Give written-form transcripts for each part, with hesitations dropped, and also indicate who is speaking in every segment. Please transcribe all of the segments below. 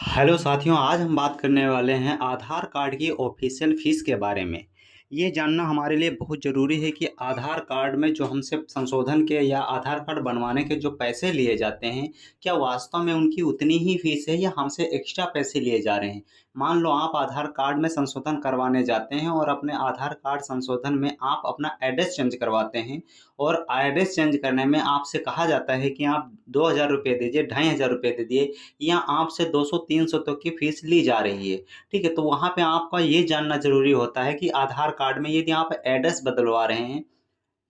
Speaker 1: Hello साथियों, आज हम बात करने वाले हैं आधार कार्ड की ऑफिशियल फ़ीस के बारे में। ये जानना हमारे लिए बहुत ज़रूरी है कि आधार कार्ड में जो हमसे संशोधन के या आधार कार्ड बनवाने के जो पैसे लिए जाते हैं, क्या वास्तव में उनकी उतनी ही फ़ीस है या हमसे एक्स्ट्रा पैसे लिए जा रहे हैं? मान लो आप आधार कार्ड में संशोधन करवाने जाते हैं और अपने आधार कार्ड संशोधन में आप अपना एड्रेस चेंज करवाते हैं और एड्रेस चेंज करने में आपसे कहा जाता है कि आप ₹2000 दीजिए, ₹2500 दे दिए या आपसे 200-300 तक की फ़ीस ली जा रही है, ठीक है? तो वहाँ पे आपका ये जानना ज़रूरी होता है कि आधार कार्ड में यदि आप एड्रेस बदलवा रहे हैं,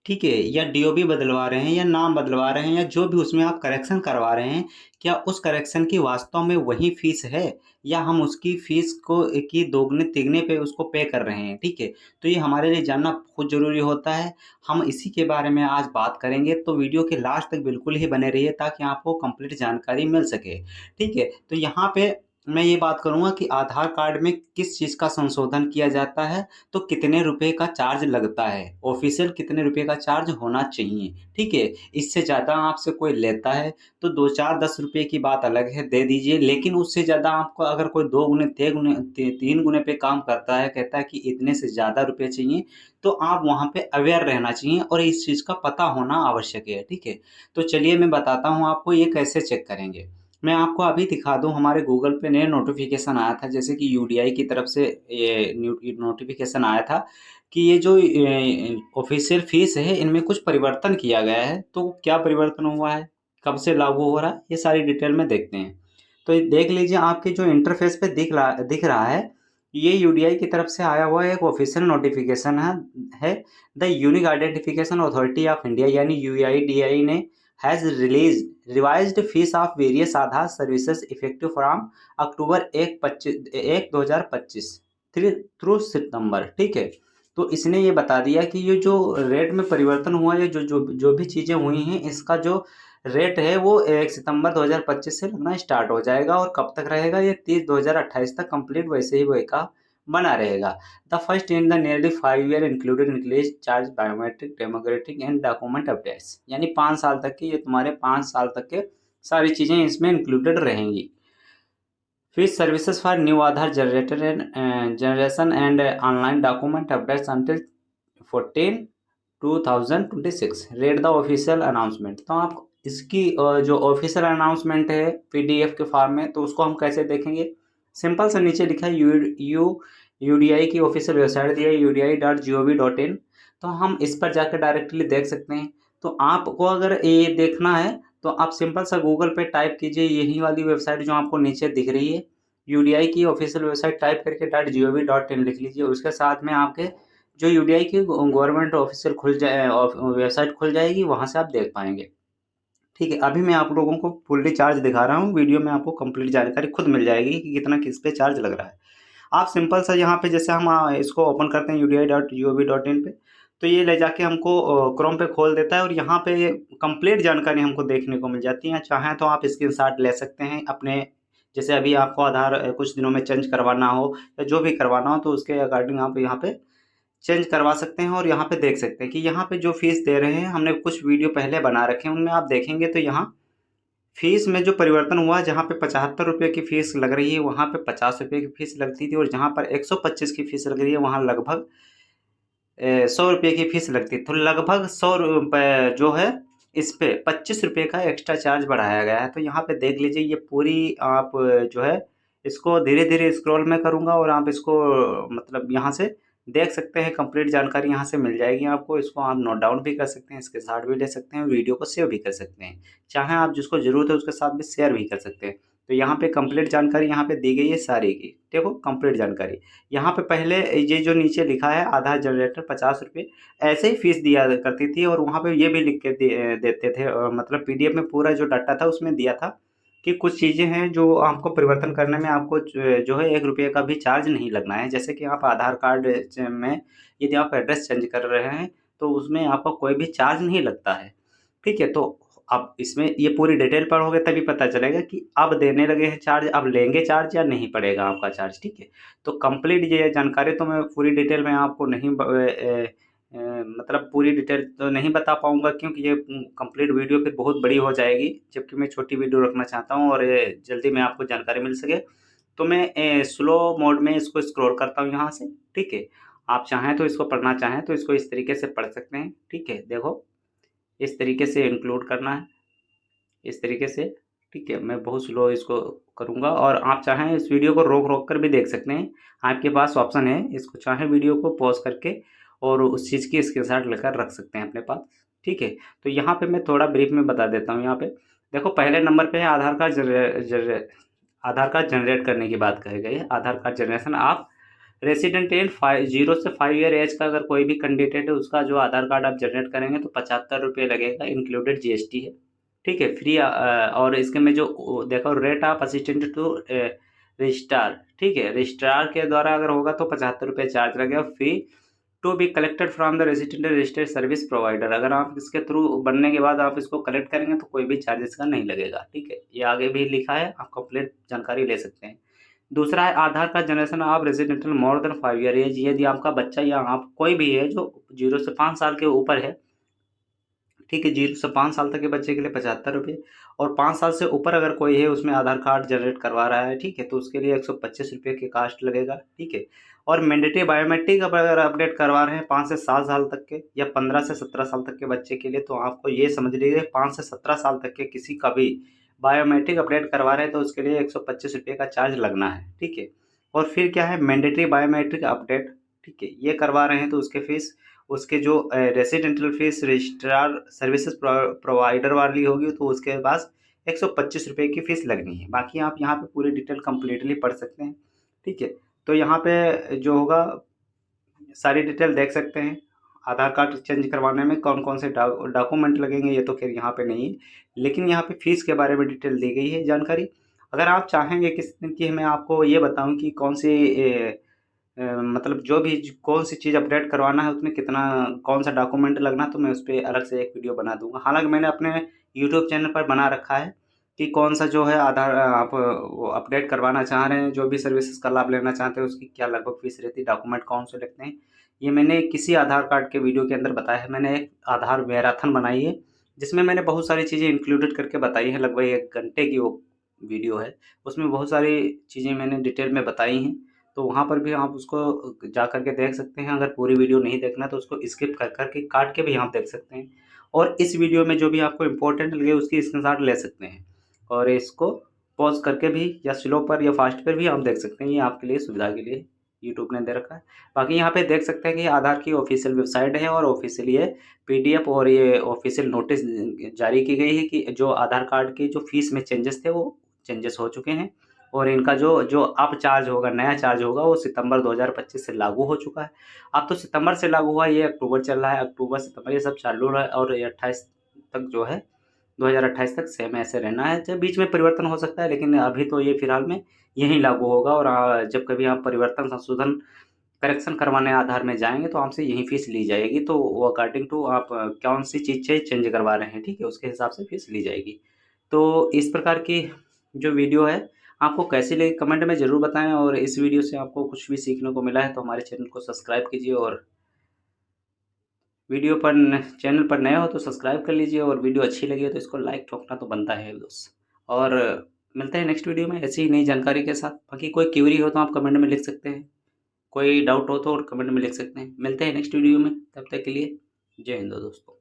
Speaker 1: ठीक है? या डीओबी बदलवा रहे हैं या नाम बदलवा रहे हैं या जो भी उसमें आप करेक्शन करवा रहे हैं, क्या उस करेक्शन की वास्तव में वही फ़ीस है या हम उसकी फ़ीस को की दोगुने-तिगने पे उसको पे कर रहे हैं, ठीक है? तो ये हमारे लिए जानना बहुत ज़रूरी होता है। हम इसी के बारे में आज बात करेंगे, तो वीडियो के लास्ट तक बिल्कुल ही बने रहिए ताकि आपको कंप्लीट जानकारी मिल सके, ठीक है? तो यहाँ पे मैं ये बात करूँगा कि आधार कार्ड में किस चीज़ का संशोधन किया जाता है, तो कितने रुपए का चार्ज लगता है, ऑफ़िशियल कितने रुपए का चार्ज होना चाहिए, ठीक है? इससे ज़्यादा आपसे कोई लेता है, तो 2, 4, 10 रुपए की बात अलग है, दे दीजिए, लेकिन उससे ज़्यादा आपको अगर कोई 2 गुने, 3 गुने पे काम करता है, कहता है कि इतने से ज़्यादा रुपए चाहिए, तो आप वहाँ पे अवेयर रहना चाहिए और इस चीज़ का पता होना आवश्यक है, ठीक है? तो चलिए मैं बताता हूँ आपको ये कैसे चेक करेंगे। मैं आपको अभी दिखा दूँ, हमारे गूगल पे नया नोटिफ़िकेशन आया था, जैसे कि यूडीआई की तरफ से ये नोटिफ़िकेशन आया था कि ये जो ऑफ़िशियल फ़ीस है, इनमें कुछ परिवर्तन किया गया है। तो क्या परिवर्तन हुआ है? कब से लागू हो रहा है? ये सारी डिटेल में देखते हैं। तो ये देख लीजिए, आपके जो इंटरफ़ेस पे दिख रहा है, ये यूडीआई की तरफ से आया हुआ एक ऑफ़िशियल नोटिफ़िकेशन है। The unique identification authority of India यानी यूआईडीआई ने has revised fees of various Aadhaar services effective from October 1 2025 through September, ठीक है? तो इसने ये बता दिया कि ये जो रेट में परिवर्तन हुआ है, जो भी चीज़ें हुई हैं, इसका जो रेट है वो 1 सितंबर 2025 से लगना स्टार्ट हो जाएगा और कब तक रहेगा, ये 30 2028 तक कंप्लीट वैसे ही वही का बना रहेगा। The first in the nearly 5 year included increase charge biometric democratic and document updates, यानी 5 साल तक की, ये तुम्हारे 5 साल तक के सारी चीज़ें इसमें इंक्लूडेड रहेंगी। Fees services for new Aadhaar generation and online document updates until 14 2026 rate the official announcement. तो आप इसकी जो ऑफिशियल अनाउंसमेंट है पीडीएफ के फॉर्म में, तो उसको हम कैसे देखेंगे? सिंपल सा नीचे लिखा है यूडीआई की ऑफिशियल वेबसाइट दी है udi.gov.in। तो हम इस पर जाकर डायरेक्टली देख सकते हैं। तो आपको अगर ये देखना है तो आप सिंपल सा गूगल पे टाइप कीजिए यही वाली वेबसाइट जो आपको नीचे दिख रही है, यूडीआई की ऑफिशियल वेबसाइट टाइप करके .gov.in लिख लीजिए। उसके साथ में आपके जो यूडीआई की गवर्नमेंट ऑफिशियल वेबसाइट खुल जाएगी, वहाँ से आप देख पाएंगे, ठीक है? अभी मैं आप लोगों को फुल्ली चार्ज दिखा रहा हूँ, वीडियो में आपको कंप्लीट जानकारी खुद मिल जाएगी कि कितना किस पे चार्ज लग रहा है। आप सिंपल सा यहाँ पे जैसे हम इसको ओपन करते हैं udi.gov.in पे, तो ये ले जाके हमको क्रोम पे खोल देता है और यहाँ पे कंप्लीट जानकारी हमको देखने को मिल जाती है। चाहें तो आप स्क्रीनशॉट ले सकते हैं अपने, जैसे अभी आपको आधार कुछ दिनों में चेंज करवाना हो या जो भी करवाना हो, तो उसके अकॉर्डिंग आप यहाँ पे चेंज करवा सकते हैं और यहाँ पे देख सकते हैं कि यहाँ पे जो फीस दे रहे हैं, हमने कुछ वीडियो पहले बना रखे हैं, उनमें आप देखेंगे तो यहाँ फीस में जो परिवर्तन हुआ है, जहाँ पे 75 रुपये की फीस लग रही है, वहाँ पे 50 रुपये की फीस लगती थी और जहाँ पर 125 की फीस लग रही है, वहाँ लगभग 100 रुपये की फीस लगती है। तो लगभग 100 रुपये जो है, इस पे 25 रुपये का एक्स्ट्रा चार्ज बढ़ाया गया है। तो यहाँ पे देख लीजिए, ये पूरी आप जो है, इसको धीरे-धीरे स्क्रॉल मैं करूँगा और आप इसको मतलब यहाँ से देख सकते हैं, कंप्लीट जानकारी यहाँ से मिल जाएगी आपको। इसको आप नोट डाउन भी कर सकते हैं, स्क्रीनशॉट भी ले सकते हैं, वीडियो को सेव भी कर सकते हैं। चाहें आप जिसको ज़रूरत है उसके साथ भी शेयर भी कर सकते हैं। तो यहाँ पे कंप्लीट जानकारी यहाँ पे दी गई है सारी की। देखो कंप्लीट जानकारी। यहाँ पे पहले ये जो नीचे लिखा है आधार जनरेटर 50 रुपये, ऐसे ही फीस दिया करती थी और वहाँ पे ये भी लिख के देते थे, मतलब पीडीएफ में पूरा जो डाटा था उसमें दिया था कि कुछ चीज़ें हैं जो आपको परिवर्तन करने में आपको जो है 1 रुपये का भी चार्ज नहीं लगना है। जैसे कि आप आधार कार्ड में यदि आप एड्रेस चेंज कर रहे हैं, तो उसमें आपका कोई भी चार्ज नहीं लगता है, ठीक है? तो अब इसमें ये पूरी डिटेल पढ़ोगे तभी पता चलेगा कि अब देने लगे हैं चार्ज, अब लेंगे चार्ज या नहीं पड़ेगा आपका चार्ज, ठीक है? तो कंप्लीट ये जानकारी तो मैं पूरी डिटेल में आपको नहीं मतलब पूरी डिटेल तो नहीं बता पाऊँगा क्योंकि ये कंप्लीट वीडियो फिर बहुत बड़ी हो जाएगी, जबकि मैं छोटी वीडियो रखना चाहता हूँ और ये जल्दी में आपको जानकारी मिल सके। तो मैं स्लो मोड में इसको स्क्रॉल करता हूँ यहाँ से, ठीक है। आप चाहें तो इसको पढ़ना चाहें तो इसको इस तरीके से पढ़ सकते हैं, ठीक है। देखो, इस तरीके से इंक्लूड करना है, इस तरीके से, ठीक है। मैं बहुत स्लो इसको करूँगा और आप चाहें इस वीडियो को रोक-रोक कर भी देख सकते हैं। आपके पास ऑप्शन है, इसको चाहें वीडियो को पॉज़ करके और उस चीज़ की स्क्रीनशॉट लेकर रख सकते हैं अपने पास, ठीक है। तो यहाँ पे मैं थोड़ा ब्रीफ में बता देता हूँ यहाँ पे। देखो, पहले नंबर पे है आधार कार्ड जनरेट करने की बात कही गई है। आधार कार्ड जनरेशन आप रेसिडेंट इन 0 से 5 ईयर एज का अगर कोई भी कैंडिडेट है, उसका जो आधार कार्ड आप जनरेट करेंगे तो 75 रुपये लगेगा, इंक्लूडेड जीएसटी है, ठीक है। फ्री और इसके में जो देखो, rate of assistant to registrar, ठीक है। रजिस्ट्रार के द्वारा अगर होगा तो 75 रुपये चार्ज लगेगा। Fee to be collected from the resident registered service provider, अगर आप इसके थ्रू बनने के बाद आप इसको कलेक्ट करेंगे तो कोई भी चार्जेस का नहीं लगेगा, ठीक है। ये आगे भी लिखा है, आप कंप्लीट जानकारी ले सकते हैं। दूसरा है Aadhaar card generation of residential more than 5 year age, यदि आपका बच्चा या आप कोई भी है जो 0 से 5 साल के ऊपर है, ठीक है। 0 से 5 साल तक के बच्चे के लिए 75 रुपये और 5 साल से ऊपर अगर कोई है उसमें आधार कार्ड जनरेट करवा रहा है, ठीक है, तो उसके लिए 125 रुपये की कास्ट लगेगा, ठीक है। और मैंडेटरी बायोमेट्रिक अगर अपडेट करवा रहे हैं 5 से 7 साल तक के या 15 से 17 साल तक के बच्चे के लिए, तो आपको ये समझ लीजिए 5 से 17 साल तक के किसी का भी बायोमेट्रिक अपडेट करवा रहे हैं तो उसके लिए 125 रुपये का चार्ज लगना है, ठीक है। और फिर क्या है, मैंडेटरी बायोमेट्रिक अपडेट, ठीक है, ये करवा रहे हैं तो उसके फीस, उसके जो residential fees registrar services provider वाली होगी तो उसके पास 125 रुपये की फ़ीस लगनी है। बाकी आप यहाँ पे पूरी डिटेल कंप्लीटली पढ़ सकते हैं, ठीक है। तो यहाँ पे जो होगा सारी डिटेल देख सकते हैं। आधार कार्ड चेंज करवाने में कौन कौन से डॉक्यूमेंट लगेंगे ये तो खैर यहाँ पे नहीं है, लेकिन यहाँ पे फ़ीस के बारे में डिटेल दी गई है जानकारी। अगर आप चाहेंगे किस दिन की मैं आपको ये बताऊँ कि कौन सी मतलब जो भी कौन सी चीज़ अपडेट करवाना है उसमें कितना कौन सा डॉक्यूमेंट लगना, तो मैं उस पर अलग से एक वीडियो बना दूंगा। हालांकि मैंने अपने यूट्यूब चैनल पर बना रखा है कि कौन सा जो है आधार आप वो अपडेट करवाना चाह रहे हैं, जो भी सर्विसेज का लाभ लेना चाहते हैं उसकी क्या लगभग फीस रहती है, डॉक्यूमेंट कौन से लगते हैं, ये मैंने किसी आधार कार्ड के वीडियो के अंदर बताया है। मैंने एक आधार मैराथन बनाई है जिसमें मैंने बहुत सारी चीज़ें इंक्लूडेड करके बताई हैं, लगभग 1 घंटे की वो वीडियो है। उसमें बहुत सारी चीज़ें मैंने डिटेल में बताई हैं, तो वहाँ पर भी आप उसको जा कर के देख सकते हैं। अगर पूरी वीडियो नहीं देखना तो उसको स्किप कर कर के काट के भी आप देख सकते हैं और इस वीडियो में जो भी आपको इम्पोर्टेंट लगे उसकी स्क्रीनशॉट ले सकते हैं और इसको पॉज़ करके भी या स्लो पर या फास्ट पर भी आप देख सकते हैं। ये आपके लिए सुविधा के लिए यूट्यूब ने दे रखा है। बाकी यहाँ पे देख सकते हैं कि आधार की ऑफिशियल वेबसाइट है और ऑफिशियल ये पीडीएफ और ये ऑफिशियल नोटिस जारी की गई है कि जो आधार कार्ड की जो फीस में चेंजेस थे वो चेंजेस हो चुके हैं और इनका जो जो अब चार्ज होगा, नया चार्ज होगा, वो सितंबर 2025 से लागू हो चुका है। अब तो सितंबर से लागू हुआ है, ये अक्टूबर चल रहा है, अक्टूबर सितंबर ये सब चालू रहा है और ये 28 तक जो है 2028 तक सेम ऐसे रहना है। जब बीच में परिवर्तन हो सकता है लेकिन अभी तो ये फिलहाल में यही लागू होगा और जब कभी आप परिवर्तन संशोधन करेक्शन करवाने आधार में जाएंगे तो आपसे यही फीस ली जाएगी। तो वो अकॉर्डिंग टू आप कौन सी चीज़ से चेंज करवा रहे हैं, ठीक है, उसके हिसाब से फीस ली जाएगी। तो इस प्रकार की जो वीडियो है आपको कैसी लगी कमेंट में ज़रूर बताएं और इस वीडियो से आपको कुछ भी सीखने को मिला है तो हमारे चैनल को सब्सक्राइब कीजिए और वीडियो पर चैनल पर नए हो तो सब्सक्राइब कर लीजिए और वीडियो अच्छी लगी हो तो इसको लाइक ठोकना तो बनता है दोस्त। और मिलते हैं नेक्स्ट वीडियो में ऐसी ही नई जानकारी के साथ। बाकी कोई क्वेरी हो तो आप कमेंट में लिख सकते हैं, कोई डाउट हो तो और कमेंट में लिख सकते हैं। मिलते हैं नेक्स्ट वीडियो में, तब तक के लिए जय हिंद दोस्तों।